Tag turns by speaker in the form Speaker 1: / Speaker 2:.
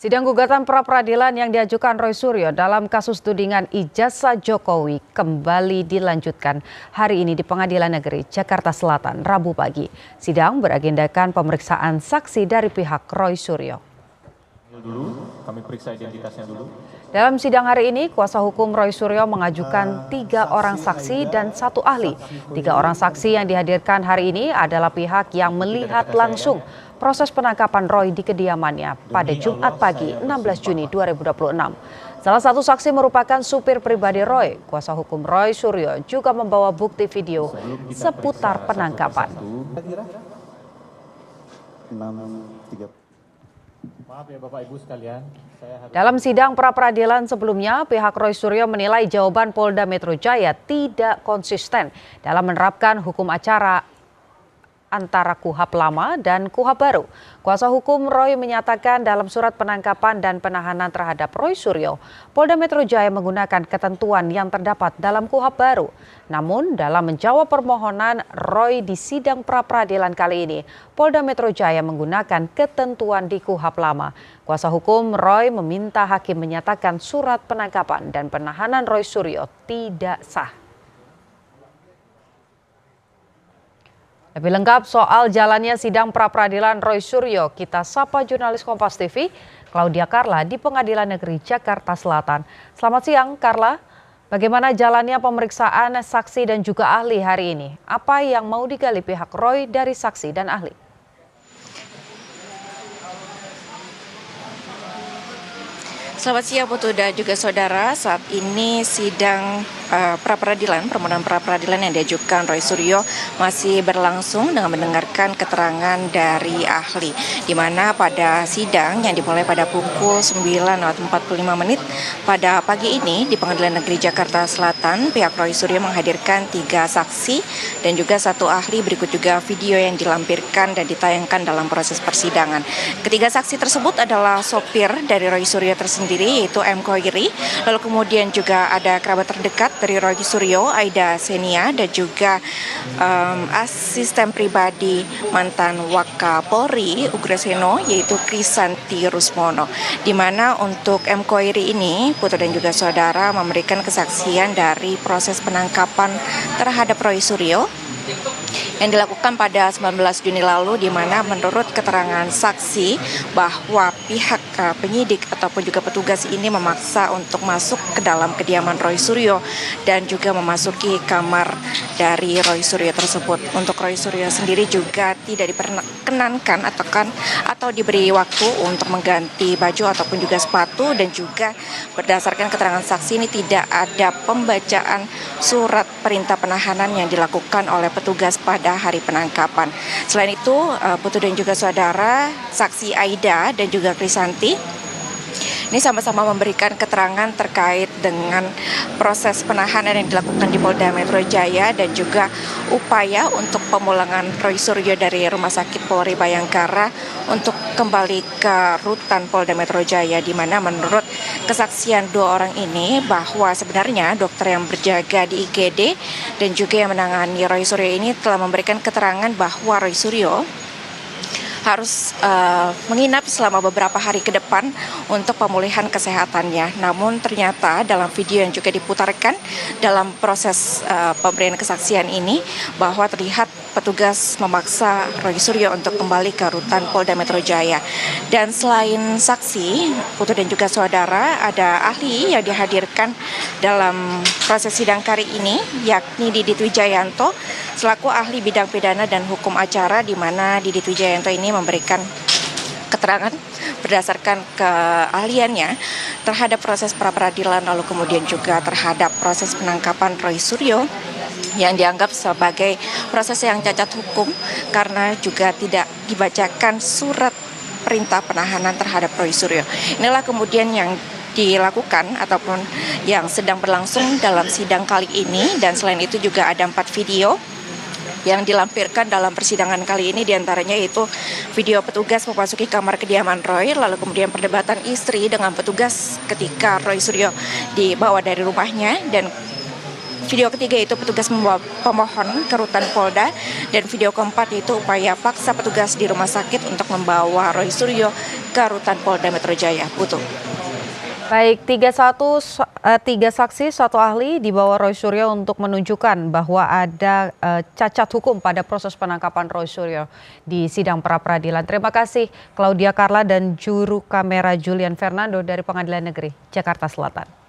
Speaker 1: Sidang gugatan pra-peradilan yang diajukan Roy Suryo dalam kasus tudingan ijazah Jokowi kembali dilanjutkan hari ini di Pengadilan Negeri Jakarta Selatan, Rabu pagi. Sidang beragendakan pemeriksaan saksi dari pihak Roy Suryo.
Speaker 2: Kami periksa identitasnya dulu.
Speaker 1: Dalam sidang hari ini, kuasa hukum Roy Suryo mengajukan 3 orang saksi dan 1 ahli. 3 orang saksi yang dihadirkan hari ini adalah pihak yang melihat langsung proses penangkapan Roy di kediamannya pada Jumat pagi 16 Juni 2026. Salah satu saksi merupakan supir pribadi Roy. Kuasa hukum Roy Suryo juga membawa bukti video seputar penangkapan.
Speaker 2: Maaf ya Bapak Ibu sekalian.
Speaker 1: Dalam sidang pra-peradilan sebelumnya, pihak Roy Suryo menilai jawaban Polda Metro Jaya tidak konsisten dalam menerapkan hukum acara antara KUHP lama dan KUHP baru. Kuasa hukum Roy menyatakan dalam surat penangkapan dan penahanan terhadap Roy Suryo, Polda Metro Jaya menggunakan ketentuan yang terdapat dalam KUHP baru. Namun dalam menjawab permohonan Roy di sidang pra-peradilan kali ini, Polda Metro Jaya menggunakan ketentuan di KUHP lama. Kuasa hukum Roy meminta hakim menyatakan surat penangkapan dan penahanan Roy Suryo tidak sah. Lebih lengkap soal jalannya sidang pra-peradilan Roy Suryo, kita sapa jurnalis Kompas TV, Claudia Carla di Pengadilan Negeri Jakarta Selatan. Selamat siang, Carla. Bagaimana jalannya pemeriksaan saksi dan juga ahli hari ini? Apa yang mau digali pihak Roy dari saksi dan ahli?
Speaker 3: Selamat siang Putu dan juga saudara, saat ini sidang permohonan pra-peradilan yang diajukan Roy Suryo masih berlangsung dengan mendengarkan keterangan dari ahli. Di mana pada sidang yang dimulai pada pukul 9.45 pada pagi ini di Pengadilan Negeri Jakarta Selatan, pihak Roy Suryo menghadirkan 3 saksi dan juga 1 ahli, berikut juga video yang dilampirkan dan ditayangkan dalam proses persidangan. Ketiga saksi tersebut adalah sopir dari Roy Suryo tersendiri, yaitu M. Khoiri, lalu kemudian juga ada kerabat terdekat dari Roy Suryo, Aida Senia, dan juga asisten pribadi mantan Wakapolri Ugreseno, yaitu Krisanti Rusmono. Di mana untuk M. Khoiri ini, Putu dan juga saudara, memberikan kesaksian dari proses penangkapan terhadap Roy Suryo yang dilakukan pada 19 Juni lalu, di mana menurut keterangan saksi bahwa pihak penyidik ataupun juga petugas ini memaksa untuk masuk ke dalam kediaman Roy Suryo dan juga memasuki kamar dari Roy Suryo tersebut. Untuk Roy Suryo sendiri juga tidak diperkenankan atau diberi waktu untuk mengganti baju ataupun juga sepatu, dan juga berdasarkan keterangan saksi ini tidak ada pembacaan surat perintah penahanan yang dilakukan oleh petugas pada hari penangkapan. Selain itu, Putu dan juga saudara, saksi Aida dan juga Krisanti ini sama-sama memberikan keterangan terkait dengan proses penahanan yang dilakukan di Polda Metro Jaya dan juga upaya untuk pemulangan Roy Suryo dari Rumah Sakit Polri Bayangkara untuk kembali ke rutan Polda Metro Jaya, di mana menurut kesaksian 2 orang ini bahwa sebenarnya dokter yang berjaga di IGD dan juga yang menangani Roy Suryo ini telah memberikan keterangan bahwa Roy Suryo harus menginap selama beberapa hari ke depan untuk pemulihan kesehatannya. Namun ternyata dalam video yang juga diputarkan dalam proses pemberian kesaksian ini, bahwa terlihat petugas memaksa Roy Suryo untuk kembali ke rutan Polda Metro Jaya. Dan selain saksi, Putu dan juga saudara, ada ahli yang dihadirkan dalam proses sidang kali ini, yakni Didit Wijayanto selaku ahli bidang pidana dan hukum acara, di mana Didit Wijayanto ini memberikan keterangan berdasarkan keahliannya terhadap proses pra-peradilan, lalu kemudian juga terhadap proses penangkapan Roy Suryo yang dianggap sebagai proses yang cacat hukum karena juga tidak dibacakan surat perintah penahanan terhadap Roy Suryo. Inilah kemudian yang dilakukan ataupun yang sedang berlangsung dalam sidang kali ini, dan selain itu juga ada 4 video yang dilampirkan dalam persidangan kali ini, diantaranya yaitu video petugas memasuki kamar kediaman Roy, lalu kemudian perdebatan istri dengan petugas ketika Roy Suryo dibawa dari rumahnya, dan Video ketiga yaitu petugas membawa pemohon ke rutan Polda, dan video keempat yaitu upaya paksa petugas di rumah sakit untuk membawa Roy Suryo ke rutan Polda Metro Jaya. Putu.
Speaker 1: Baik, tiga saksi, satu ahli dibawa Roy Suryo untuk menunjukkan bahwa ada cacat hukum pada proses penangkapan Roy Suryo di sidang pra-peradilan. Terima kasih Claudia Carla dan juru kamera Julian Fernando dari Pengadilan Negeri Jakarta Selatan.